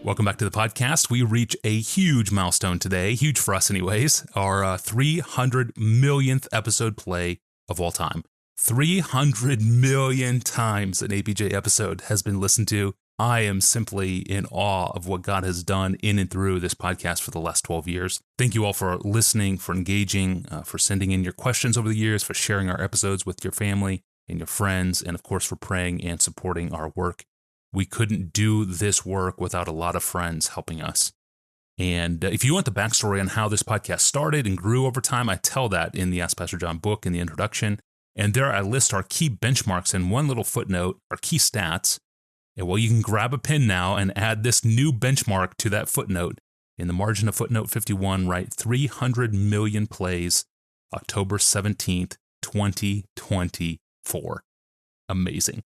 Welcome back to the podcast. We reach a huge milestone today, huge for us anyways, our 300 millionth episode play of all time. 300 million times an APJ episode has been listened to. I am simply in awe of what God has done in and through this podcast for the last 12 years. Thank you all for listening, for engaging, for sending in your questions over the years, for sharing our episodes with your family and your friends, and of course for praying and supporting our work. We couldn't do this work without a lot of friends helping us. And if you want the backstory on how this podcast started and grew over time, I tell that in the Ask Pastor John book in the introduction. And there I list our key benchmarks in one little footnote, our key stats. And well, you can grab a pen now and add this new benchmark to that footnote. In the margin of footnote 51, write 300 million plays, October 17th, 2024. Amazing.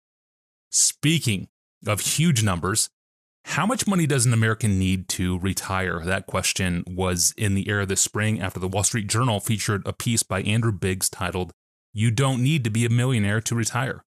Speaking of huge numbers, how much money does an American need to retire? That question was in the air this spring after the Wall Street Journal featured a piece by Andrew Biggs titled, "You Don't Need to Be a Millionaire to Retire."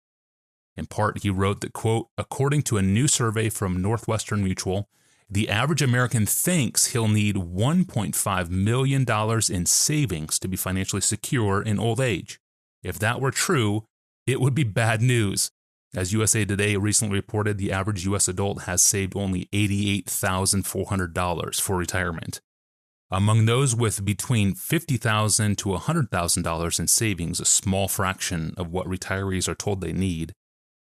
In part, he wrote that, quote, according to a new survey from Northwestern Mutual, the average American thinks he'll need $1.5 million in savings to be financially secure in old age. If that were true, it would be bad news. As USA Today recently reported, the average U.S. adult has saved only $88,400 for retirement. Among those with between $50,000 to $100,000 in savings, a small fraction of what retirees are told they need,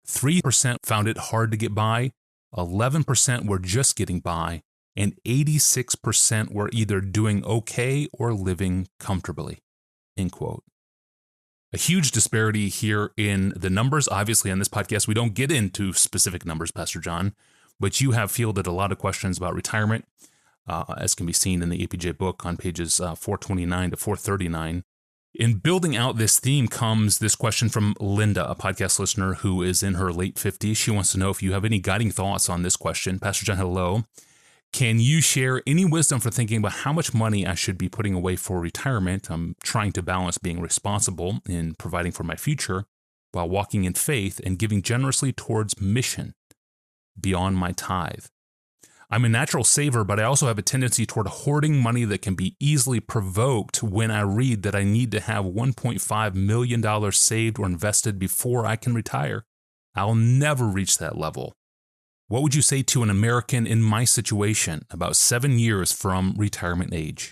3% found it hard to get by, 11% were just getting by, and 86% were either doing okay or living comfortably, end quote. A huge disparity here in the numbers. Obviously, on this podcast, we don't get into specific numbers, Pastor John, but you have fielded a lot of questions about retirement, as can be seen in the APJ book on pages 429 to 439. In building out this theme comes this question from Linda, a podcast listener who is in her late 50s. She wants to know if you have any guiding thoughts on this question. Pastor John, hello. Can you share any wisdom for thinking about how much money I should be putting away for retirement? I'm trying to balance being responsible in providing for my future while walking in faith and giving generously towards mission beyond my tithe. I'm a natural saver, but I also have a tendency toward hoarding money that can be easily provoked when I read that I need to have $1.5 million saved or invested before I can retire. I'll never reach that level. What would you say to an American in my situation about 7 years from retirement age?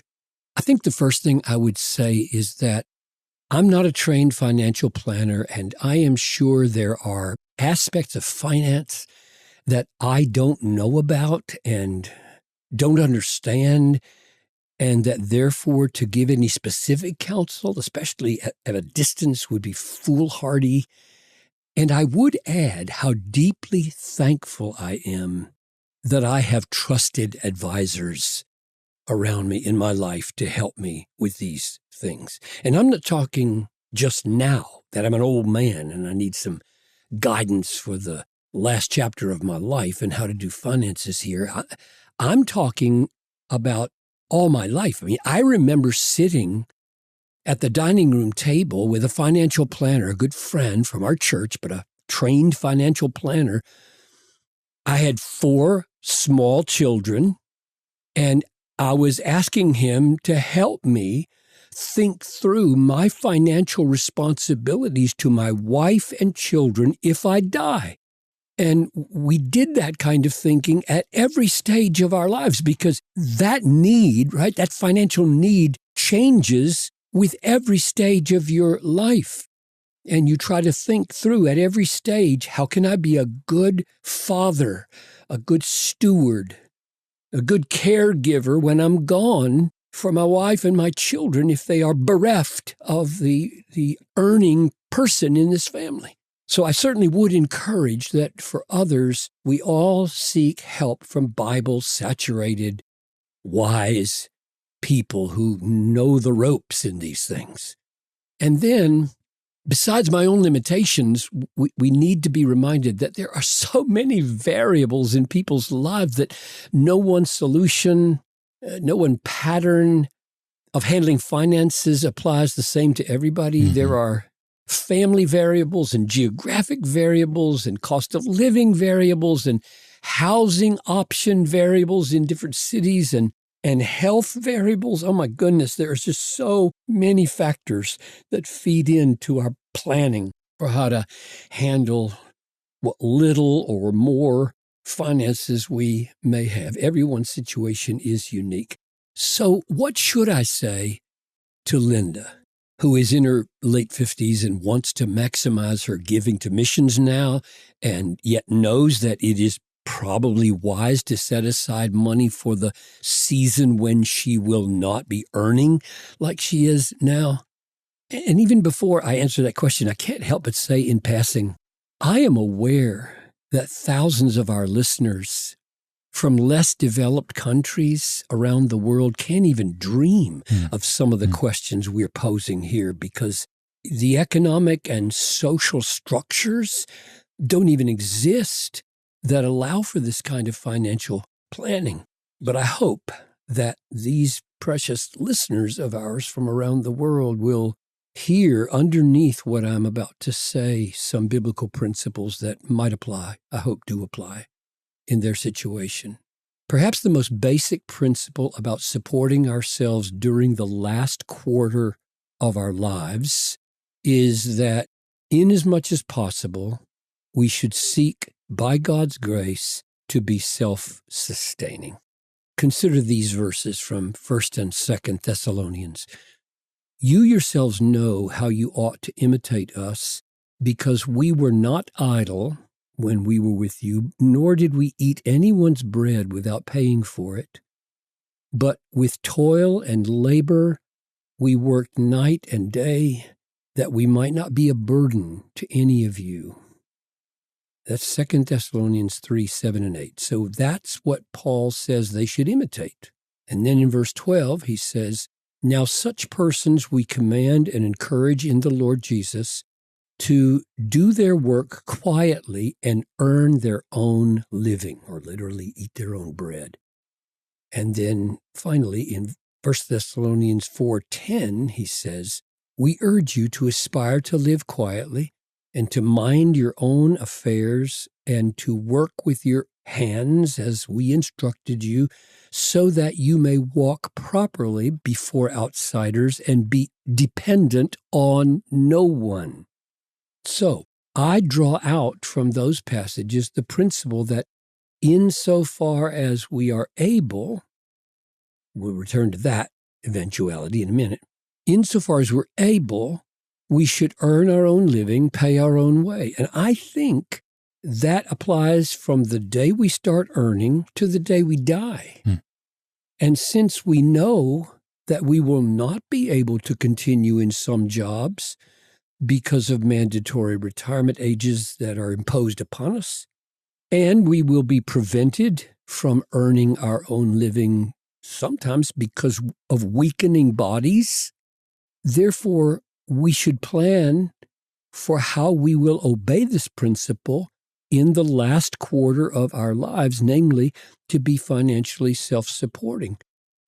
I think the first thing I would say is that I'm not a trained financial planner, and I am sure there are aspects of finance that I don't know about and don't understand, and that therefore to give any specific counsel, especially at a distance, would be foolhardy. And I would add how deeply thankful I am that I have trusted advisors around me in my life to help me with these things. And I'm not talking just now that I'm an old man and I need some guidance for the last chapter of my life and how to do finances here. I'm talking about all my life. I mean, I remember sitting at the dining room table with a financial planner, a good friend from our church, but a trained financial planner. I had 4 small children, and I was asking him to help me think through my financial responsibilities to my wife and children if I die. And we did that kind of thinking at every stage of our lives because that need, right, that financial need changes with every stage of your life. And you try to think through at every stage, how can I be a good father, a good steward, a good caregiver when I'm gone for my wife and my children if they are bereft of the earning person in this family? So I certainly would encourage that for others, we all seek help from Bible-saturated, wise people who know the ropes in these things. And then, besides my own limitations, we need to be reminded that there are so many variables in people's lives that no one solution, no one pattern of handling finances applies the same to everybody. Mm-hmm. There are family variables and geographic variables and cost of living variables and housing option variables in different cities and health variables. Oh my goodness, there's just so many factors that feed into our planning for how to handle what little or more finances we may have. Everyone's situation is unique. So what should I say to Linda, who is in her late 50s and wants to maximize her giving to missions now, and yet knows that it is probably wise to set aside money for the season when she will not be earning like she is now? And even before I answer that question, I can't help but say in passing, I am aware that thousands of our listeners from less developed countries around the world can't even dream of some of the questions we're posing here, because the economic and social structures don't even exist that allow for this kind of financial planning. But I hope that these precious listeners of ours from around the world will hear underneath what I'm about to say some biblical principles that might apply, I hope do apply, in their situation. Perhaps the most basic principle about supporting ourselves during the last quarter of our lives is that, inasmuch as possible, we should seek, by God's grace, to be self-sustaining. Consider these verses from 1st and 2nd Thessalonians. You yourselves know how you ought to imitate us, because we were not idle when we were with you, nor did we eat anyone's bread without paying for it. But with toil and labor we worked night and day, that we might not be a burden to any of you. That's 2 Thessalonians 3, 7, and 8. So that's what Paul says they should imitate. And then in verse 12, he says, now such persons we command and encourage in the Lord Jesus to do their work quietly and earn their own living, or literally eat their own bread. And then finally in 1 Thessalonians 4:10, he says, we urge you to aspire to live quietly and to mind your own affairs and to work with your hands as we instructed you, so that you may walk properly before outsiders and be dependent on no one. So I draw out from those passages the principle that insofar as we are able, we'll return to that eventuality in a minute, insofar as we're able, we should earn our own living, pay our own way. And I think that applies from the day we start earning to the day we die. And since we know that we will not be able to continue in some jobs because of mandatory retirement ages that are imposed upon us, and we will be prevented from earning our own living sometimes because of weakening bodies, therefore we should plan for how we will obey this principle in the last quarter of our lives, namely to be financially self-supporting.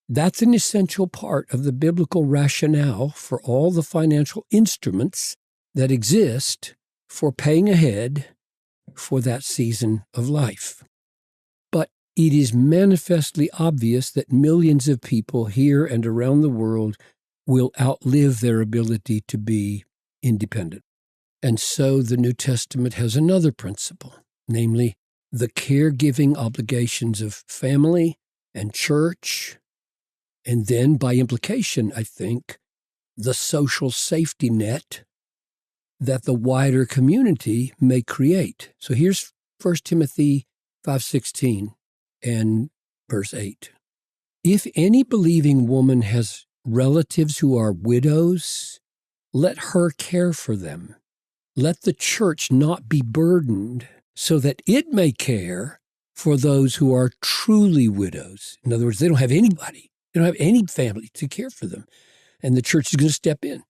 That's an essential part of the biblical rationale for all the financial instruments that exist for paying ahead for that season of life. But it is manifestly obvious that millions of people here and around the world will outlive their ability to be independent. And so the New Testament has another principle, namely the caregiving obligations of family and church, and then by implication, I think, the social safety net that the wider community may create. So here's 1 Timothy 5:16 and verse 8. If any believing woman has relatives who are widows, let her care for them. Let the church not be burdened, so that it may care for those who are truly widows. In other words, they don't have anybody. They don't have any family to care for them. And the church is going to step in.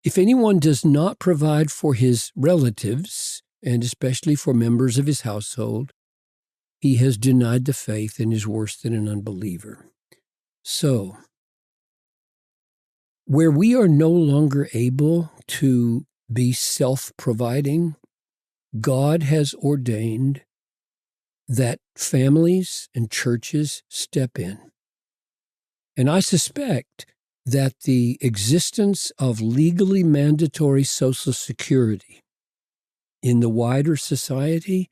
If anyone does not provide for his relatives, and especially for members of his household, he has denied the faith and is worse than an unbeliever. So, where we are no longer able to be self-providing, God has ordained that families and churches step in. And I suspect that the existence of legally mandatory Social Security in the wider society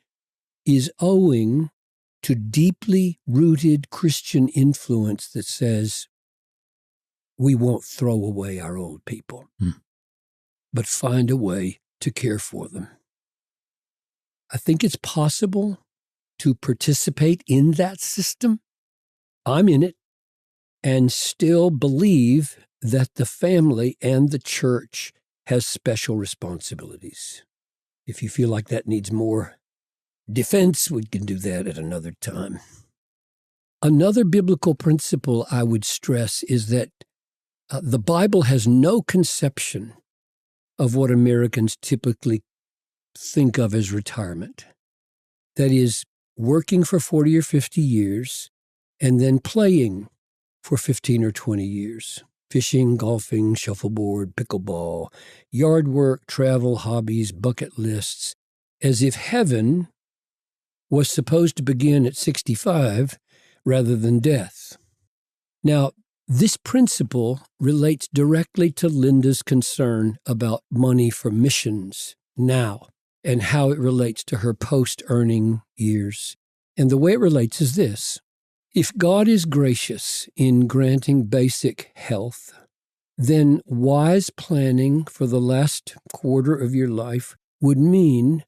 is owing to deeply rooted Christian influence that says we won't throw away our old people, but find a way to care for them. I think it's possible to participate in that system. I'm in it, and still believe that the family and the church has special responsibilities. If you feel like that needs more defense, we can do that at another time. Another biblical principle I would stress is that the Bible has no conception of what Americans typically think of as retirement. That is, working for 40 or 50 years and then playing for 15 or 20 years. Fishing, golfing, shuffleboard, pickleball, yard work, travel, hobbies, bucket lists, as if heaven was supposed to begin at 65 rather than death. Now, this principle relates directly to Linda's concern about money for missions now and how it relates to her post-earning years. And the way it relates is this. If God is gracious in granting basic health, then wise planning for the last quarter of your life would mean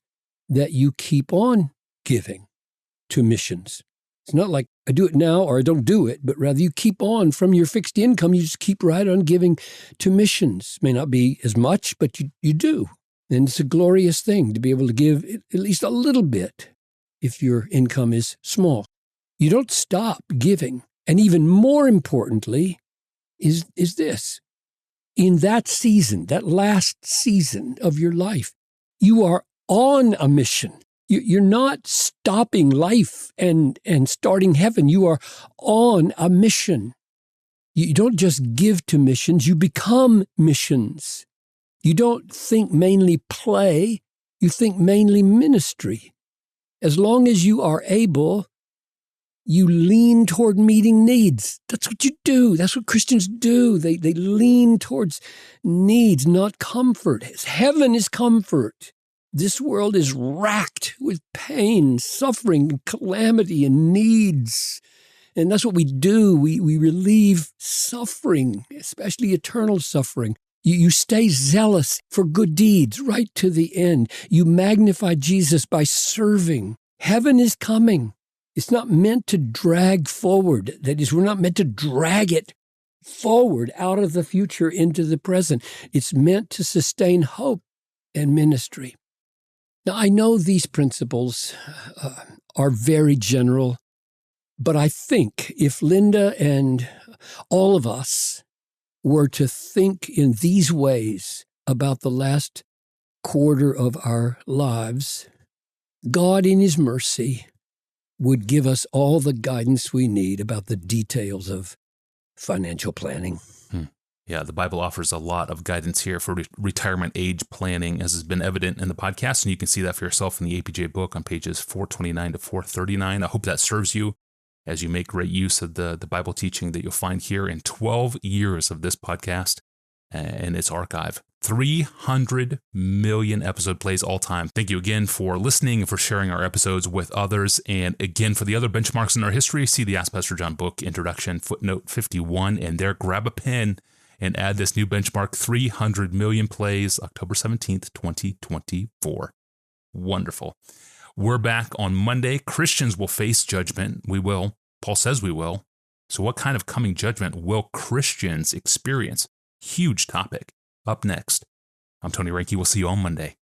that you keep on giving to missions. It's not like I do it now or I don't do it, but rather you keep on from your fixed income. You just keep right on giving to missions. May not be as much, but you do. And it's a glorious thing to be able to give at least a little bit if your income is small. You don't stop giving. And even more importantly is this. In that season, that last season of your life, you are on a mission. You're not stopping life and starting heaven. You are on a mission. You don't just give to missions, you become missions. You don't think mainly play, you think mainly ministry. As long as you are able, you lean toward meeting needs. That's what you do. That's what Christians do. They lean towards needs, not comfort. Heaven is comfort. This world is racked with pain, suffering, calamity, and needs. And that's what we do. We relieve suffering, especially eternal suffering. You stay zealous for good deeds right to the end. You magnify Jesus by serving. Heaven is coming. It's not meant to drag forward. That is, we're not meant to drag it forward out of the future into the present. It's meant to sustain hope and ministry. Now, I know these principles are very general, but I think if Linda and all of us were to think in these ways about the last quarter of our lives, God in His mercy would give us all the guidance we need about the details of financial planning. Yeah, the Bible offers a lot of guidance here for retirement age planning, as has been evident in the podcast, and you can see that for yourself in the APJ book on pages 429 to 439. I hope that serves you as you make great use of the Bible teaching that you'll find here in 12 years of this podcast and its archive. 300 million episode plays all time. Thank you again for listening and for sharing our episodes with others. And again, for the other benchmarks in our history, see the Ask Pastor John book, introduction, footnote 51, and there, grab a pen and add this new benchmark, 300 million plays, October 17th, 2024. Wonderful. We're back on Monday. Christians will face judgment. We will. Paul says we will. So what kind of coming judgment will Christians experience? Huge topic. Up next. I'm Tony Reinke. We'll see you on Monday.